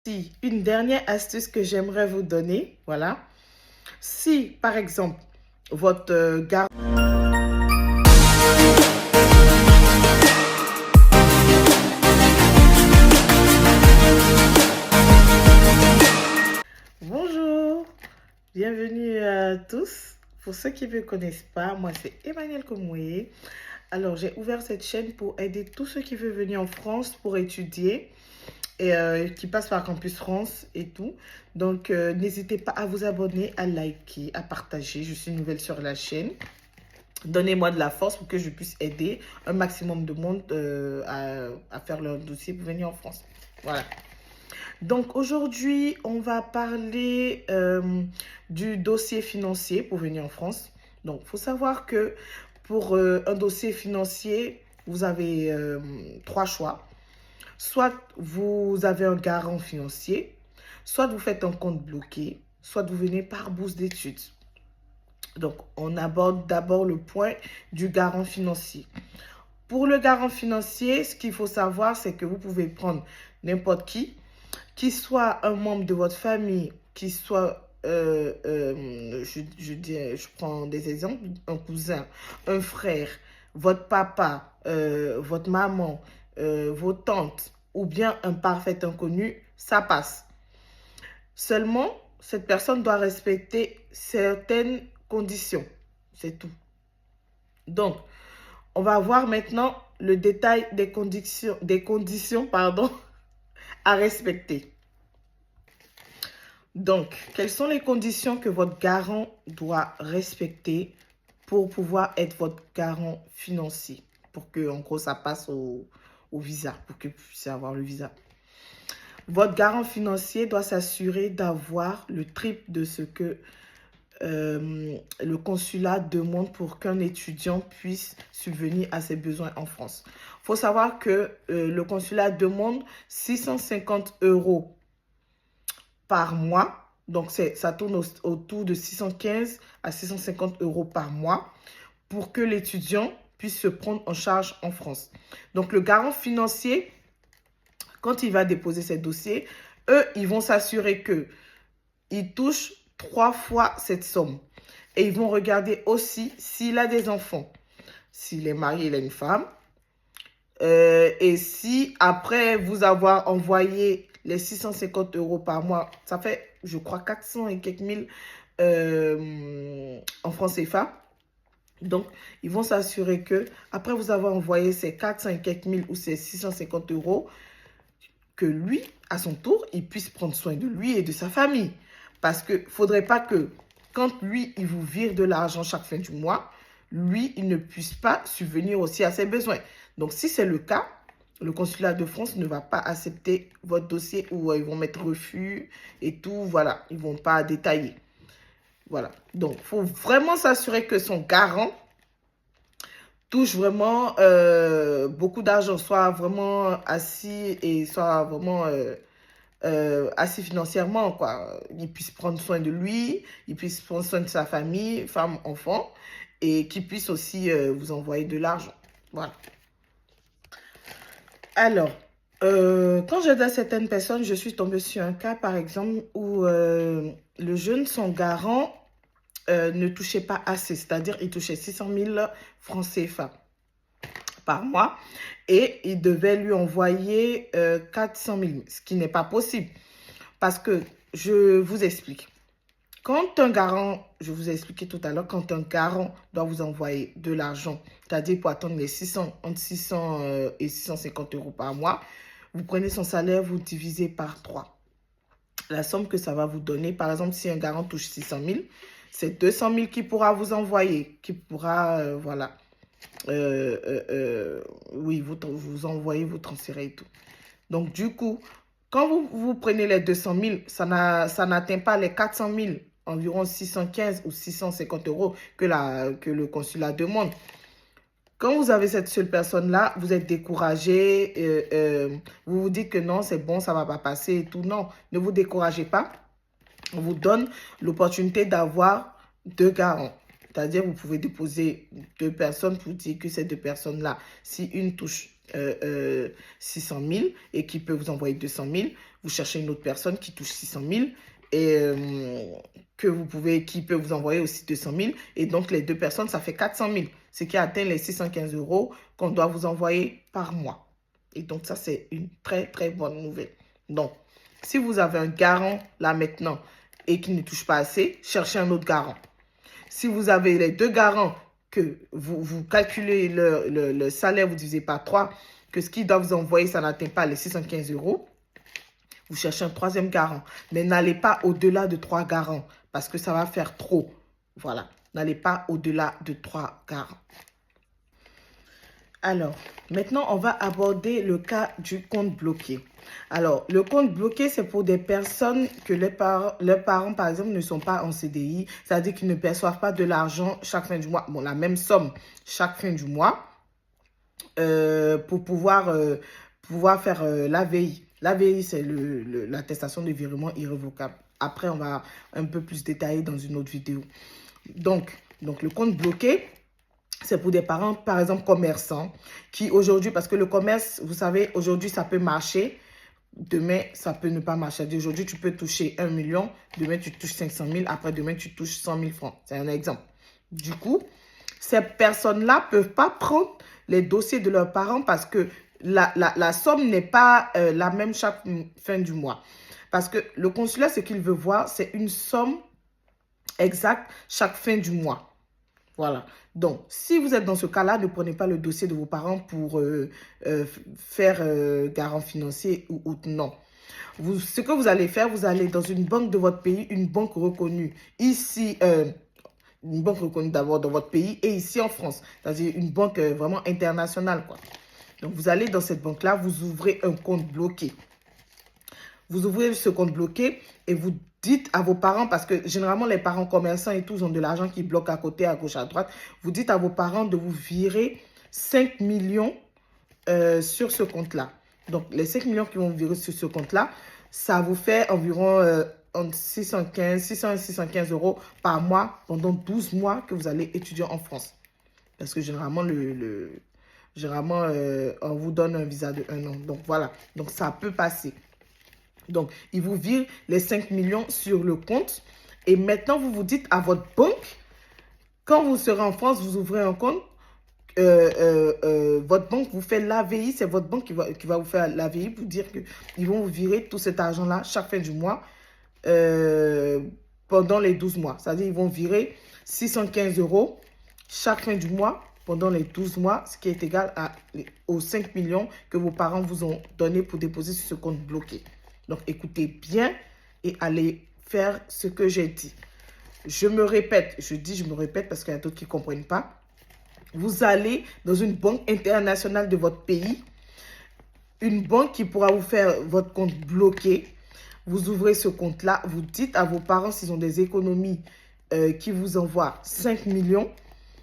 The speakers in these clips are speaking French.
Si, une dernière astuce que j'aimerais vous donner, voilà. Si, par exemple, votre garde... Bonjour, bienvenue à tous. Pour ceux qui ne me connaissent pas, moi c'est Emmanuel Komoué. Alors, j'ai ouvert cette chaîne pour aider tous ceux qui veulent venir en France pour étudier et qui passent par Campus France et tout. Donc, n'hésitez pas à vous abonner, à liker, à partager. Je suis nouvelle sur la chaîne. Donnez-moi de la force pour que je puisse aider un maximum de monde à faire leur dossier pour venir en France. Voilà. Donc, aujourd'hui, on va parler du dossier financier pour venir en France. Donc, il faut savoir que pour un dossier financier, vous avez trois choix. Soit vous avez un garant financier, soit vous faites un compte bloqué, soit vous venez par bourse d'études. Donc, on aborde d'abord le point du garant financier. Pour le garant financier, ce qu'il faut savoir, c'est que vous pouvez prendre n'importe qui soit un membre de votre famille, qui soit, je prends des exemples, un cousin, un frère, votre papa, votre maman, vos tantes, ou bien un parfait inconnu, ça passe. Seulement, cette personne doit respecter certaines conditions. C'est tout. Donc, on va voir maintenant le détail des conditions pardon, à respecter. Donc, quelles sont les conditions que votre garant doit respecter pour pouvoir être votre garant financier? Pour que, en gros, ça passe au visa, pour que vous puissiez avoir le visa. Votre garant financier doit s'assurer d'avoir le triple de ce que le consulat demande pour qu'un étudiant puisse subvenir à ses besoins en France. Il faut savoir que le consulat demande 650 € par mois. Donc, ça tourne autour de 615 à 650 € par mois pour que l'étudiant puisse se prendre en charge en France. Donc, le garant financier, quand il va déposer ses dossiers, eux, ils vont s'assurer qu'il touche 3 fois cette somme. Et ils vont regarder aussi s'il a des enfants. S'il est marié, il a une femme. Et si, après vous avoir envoyé les 650 € par mois, ça fait, je crois, 400 et quelques mille en francs CFA. Donc, ils vont s'assurer que, après vous avoir envoyé ces 400 et quelques mille ou ces 650 €, que lui, à son tour, il puisse prendre soin de lui et de sa famille. Parce qu'il ne faudrait pas que, quand lui, il vous vire de l'argent chaque fin du mois, lui, il ne puisse pas subvenir aussi à ses besoins. Donc, si c'est le cas, le consulat de France ne va pas accepter votre dossier ou ils vont mettre refus et tout. Voilà, ils ne vont pas détailler. Voilà. Donc, il faut vraiment s'assurer que son garant touche vraiment beaucoup d'argent, soit vraiment assis et soit vraiment assis financièrement, quoi. Il puisse prendre soin de lui, il puisse prendre soin de sa famille, femme, enfant, et qu'il puisse aussi vous envoyer de l'argent. Voilà. Alors, quand j'aide à certaines personnes, je suis tombée sur un cas, par exemple, où le jeune, son garant, ne touchait pas assez, c'est-à-dire il touchait 600 000 francs CFA par mois et il devait lui envoyer 400 000, ce qui n'est pas possible parce que je vous explique. Quand un garant, je vous ai expliqué tout à l'heure, quand un garant doit vous envoyer de l'argent, c'est-à-dire pour attendre les 600, entre 600 et 650 € par mois, vous prenez son salaire, vous divisez par 3. La somme que ça va vous donner, par exemple, si un garant touche 600 000, c'est 200 000 qu'il pourra vous envoyer, qui pourra, voilà, oui, vous envoyer, vous transférer et tout. Donc, du coup, quand vous prenez les 200 000, ça n'atteint pas les 400 000, environ 615 ou 650 € que le consulat demande. Quand vous avez cette seule personne-là, vous êtes découragé, vous vous dites que non, c'est bon, ça ne va pas passer et tout. Non, ne vous découragez pas. On vous donne l'opportunité d'avoir 2 garants. C'est-à-dire, vous pouvez déposer 2 personnes pour dire que ces 2 personnes-là, si une touche 600 000 et qui peut vous envoyer 200 000, vous cherchez une autre personne qui touche 600 000 et qui peut vous envoyer aussi 200 000. Et donc, les 2 personnes, ça fait 400 000, ce qui atteint les 615 € qu'on doit vous envoyer par mois. Et donc, ça, c'est une très, très bonne nouvelle. Donc, si vous avez un garant là maintenant et qui ne touche pas assez, cherchez un autre garant. Si vous avez les 2 garants, que vous calculez le salaire, vous divisez par 3, que ce qu'ils doivent vous envoyer, ça n'atteint pas les 615 €, vous cherchez un 3e garant. Mais n'allez pas au-delà de 3 garants parce que ça va faire trop. Voilà, n'allez pas au-delà de 3 garants. Alors, maintenant, on va aborder le cas du compte bloqué. Alors, le compte bloqué, c'est pour des personnes que leurs parents, par exemple, ne sont pas en CDI, c'est-à-dire qu'ils ne perçoivent pas de l'argent chaque fin du mois, bon, la même somme chaque fin du mois, pour pouvoir faire l'AVI. L'AVI, c'est l'attestation de virement irrévocable. Après, on va un peu plus détailler dans une autre vidéo. Donc le compte bloqué, c'est pour des parents, par exemple, commerçants, qui aujourd'hui, parce que le commerce, vous savez, aujourd'hui, ça peut marcher, demain, ça peut ne pas marcher. Aujourd'hui, tu peux toucher 1 million, demain, tu touches 500 000, après, demain, tu touches 100 000 francs. C'est un exemple. Du coup, ces personnes-là ne peuvent pas prendre les dossiers de leurs parents parce que la somme n'est pas la même chaque fin du mois. Parce que le consulat, ce qu'il veut voir, c'est une somme exacte chaque fin du mois. Voilà. Donc, si vous êtes dans ce cas-là, ne prenez pas le dossier de vos parents pour faire garant financier ou non. Ce que vous allez faire, vous allez dans une banque de votre pays, une banque reconnue. Ici, une banque reconnue d'abord dans votre pays et ici en France. C'est-à-dire une banque vraiment internationale, quoi. Donc, vous allez dans cette banque-là, vous ouvrez un compte bloqué. Vous ouvrez ce compte bloqué et vous dites à vos parents, parce que généralement les parents commerçants et tous ont de l'argent qui bloque à côté, à gauche, à droite. Vous dites à vos parents de vous virer 5 millions sur ce compte-là. Donc, les 5 millions qui vont virer sur ce compte-là, ça vous fait environ entre 600 et 615 € par mois pendant 12 mois que vous allez étudier en France. Parce que généralement, on vous donne un visa de 1 an. Donc, voilà. Donc, ça peut passer. Donc, ils vous virent les 5 millions sur le compte. Et maintenant, vous vous dites à votre banque, quand vous serez en France, vous ouvrez un compte, votre banque vous fait l'AVI. C'est votre banque qui va vous faire l'AVI pour dire qu'ils vont vous virer tout cet argent-là chaque fin du mois pendant les 12 mois. C'est-à-dire qu'ils vont virer 615 € chaque fin du mois pendant les 12 mois, ce qui est égal aux 5 millions que vos parents vous ont donné pour déposer sur ce compte bloqué. Donc, écoutez bien et allez faire ce que j'ai dit. Je me répète parce qu'il y a d'autres qui ne comprennent pas. Vous allez dans une banque internationale de votre pays, une banque qui pourra vous faire votre compte bloqué. Vous ouvrez ce compte-là, vous dites à vos parents s'ils ont des économies qui vous envoient 5 millions.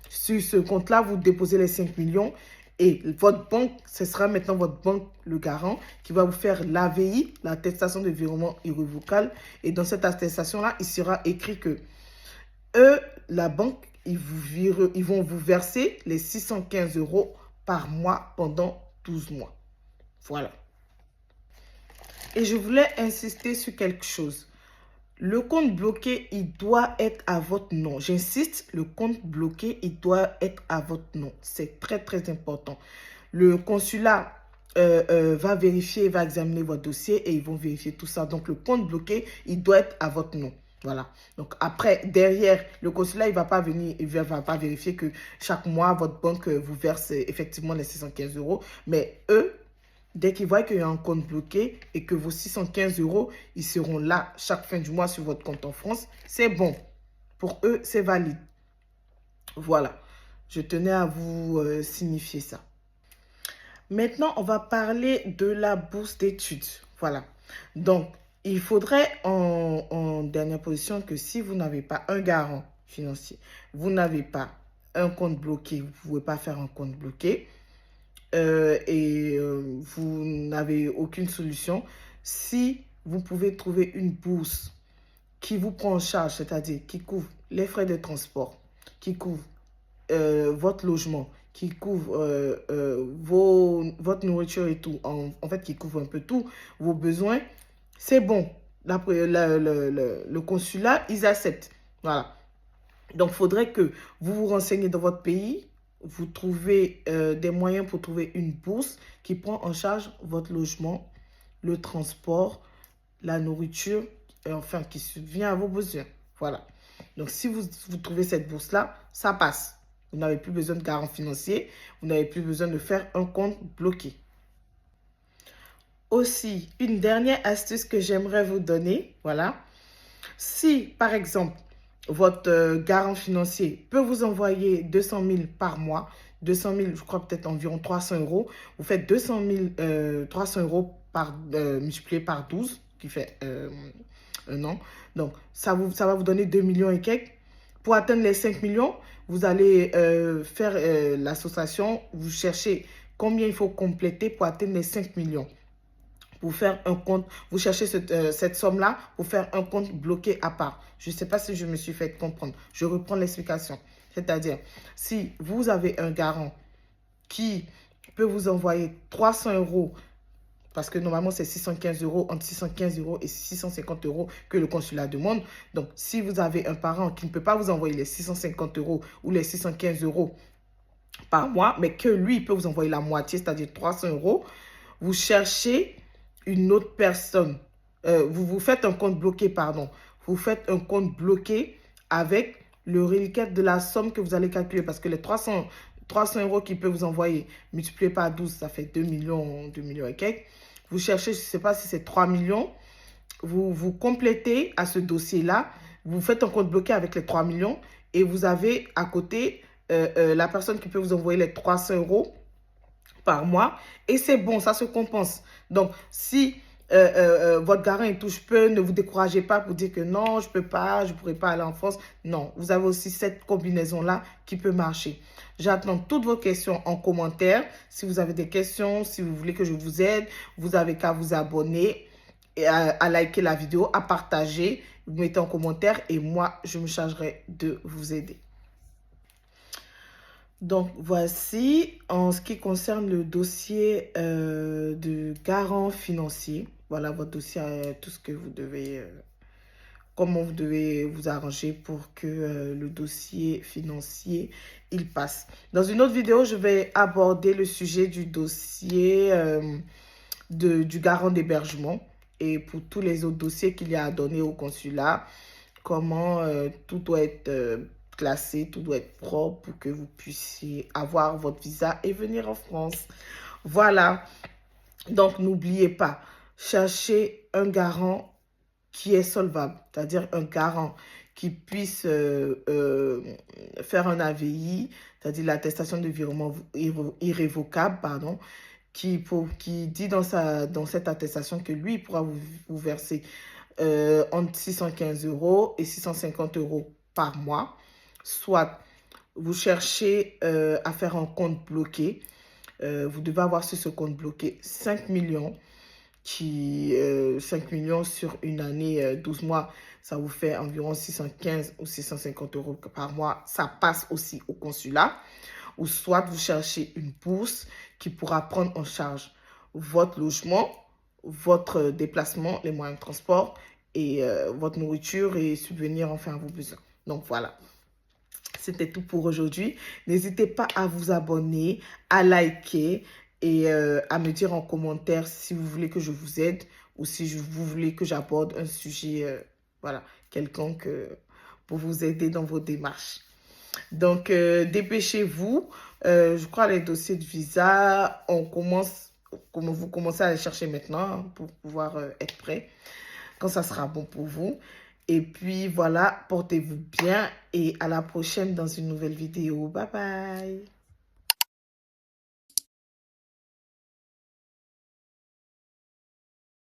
Sur ce compte-là, vous déposez les 5 millions. Et votre banque, ce sera maintenant votre banque, le garant, qui va vous faire l'AVI, l'attestation de virement irrévocable. Et dans cette attestation-là, il sera écrit que eux, la banque, ils vont vous verser les 615 € par mois pendant 12 mois. Voilà. Et je voulais insister sur quelque chose. Le compte bloqué, il doit être à votre nom. J'insiste, le compte bloqué, il doit être à votre nom. C'est très, très important. Le consulat va vérifier, va examiner votre dossier et ils vont vérifier tout ça. Donc, le compte bloqué, il doit être à votre nom. Voilà. Donc, après, derrière, le consulat, il ne va pas venir, il va pas vérifier que chaque mois, votre banque vous verse effectivement les 615 €. Mais eux, dès qu'ils voient qu'il y a un compte bloqué et que vos 615 €, ils seront là chaque fin du mois sur votre compte en France, c'est bon. Pour eux, c'est valide. Voilà. Je tenais à vous signifier ça. Maintenant, on va parler de la bourse d'études. Voilà. Donc, il faudrait en dernière position que si vous n'avez pas un garant financier, vous n'avez pas un compte bloqué, vous ne pouvez pas faire un compte bloqué, vous n'avez aucune solution, si vous pouvez trouver une bourse qui vous prend en charge, c'est-à-dire qui couvre les frais de transport, qui couvre votre logement, qui couvre votre nourriture et tout, en fait, qui couvre un peu tout, vos besoins, c'est bon. Le consulat, ils acceptent. Voilà. Donc, il faudrait que vous vous renseignez dans votre pays, vous trouvez des moyens pour trouver une bourse qui prend en charge votre logement, le transport, la nourriture, et enfin, qui subvient à vos besoins. Voilà. Donc, si vous trouvez cette bourse-là, ça passe. Vous n'avez plus besoin de garant financier, vous n'avez plus besoin de faire un compte bloqué. Aussi, une dernière astuce que j'aimerais vous donner, voilà. Si, par exemple, votre garant financier peut vous envoyer 200 000 par mois, 200 000, je crois peut-être environ 300 €, vous faites 200 000, 300 € multiplié par 12, qui fait un an. Donc, ça va vous donner 2 millions et quelques. Pour atteindre les 5 millions, vous allez faire l'association, vous cherchez combien il faut compléter pour atteindre les 5 millions. Pour faire un compte, vous cherchez cette somme-là pour faire un compte bloqué à part. Je ne sais pas si je me suis fait comprendre. Je reprends l'explication. C'est-à-dire, si vous avez un garant qui peut vous envoyer 300 €, parce que normalement c'est 615 €, entre 615 € et 650 € que le consulat demande. Donc, si vous avez un parent qui ne peut pas vous envoyer les 650 € ou les 615 € par mois, mais que lui peut vous envoyer la moitié, c'est-à-dire 300 €, vous cherchez une autre personne. Vous faites un compte bloqué, pardon. Vous faites un compte bloqué avec le reliquat de la somme que vous allez calculer. Parce que les 300 € qu'il peut vous envoyer, multiplié par 12, ça fait 2 millions et quelques. Vous cherchez, je ne sais pas si c'est 3 millions. Vous complétez à ce dossier-là. Vous faites un compte bloqué avec les 3 millions. Et vous avez à côté la personne qui peut vous envoyer les 300 € par mois, et c'est bon, ça se compense. Donc, si votre garant est touche peu, ne vous découragez pas pour dire que non, je ne peux pas, je ne pourrai pas aller en France. Non, vous avez aussi cette combinaison-là qui peut marcher. J'attends toutes vos questions en commentaire. Si vous avez des questions, si vous voulez que je vous aide, vous avez qu'à vous abonner, et à liker la vidéo, à partager. Vous mettez en commentaire et moi, je me chargerai de vous aider. Donc, voici en ce qui concerne le dossier de garant financier. Voilà votre dossier, tout ce que vous devez, comment vous devez vous arranger pour que le dossier financier, il passe. Dans une autre vidéo, je vais aborder le sujet du dossier du garant d'hébergement et pour tous les autres dossiers qu'il y a à donner au consulat, comment tout doit être classé, tout doit être propre pour que vous puissiez avoir votre visa et venir en France. Voilà. Donc, n'oubliez pas, cherchez un garant qui est solvable, c'est-à-dire un garant qui puisse faire un AVI, c'est-à-dire l'attestation de virement irrévocable, pardon, qui dit dans cette attestation que lui, il pourra vous verser entre 615 € et 650 € par mois. Soit vous cherchez à faire un compte bloqué. Vous devez avoir sur ce compte bloqué 5 millions. 5 millions sur une année, 12 mois, ça vous fait environ 615 ou 650 € par mois. Ça passe aussi au consulat. Ou soit vous cherchez une bourse qui pourra prendre en charge votre logement, votre déplacement, les moyens de transport et votre nourriture et subvenir enfin à vos besoins. Donc voilà, c'était tout pour aujourd'hui. N'hésitez pas à vous abonner, à liker et à me dire en commentaire si vous voulez que je vous aide ou si vous voulez que j'aborde un sujet voilà, quelconque pour vous aider dans vos démarches. Donc, dépêchez-vous. Je crois les dossiers de visa, vous commencez à les chercher maintenant hein, pour pouvoir être prêt quand ça sera bon pour vous. Et puis, voilà, portez-vous bien et à la prochaine dans une nouvelle vidéo. Bye bye.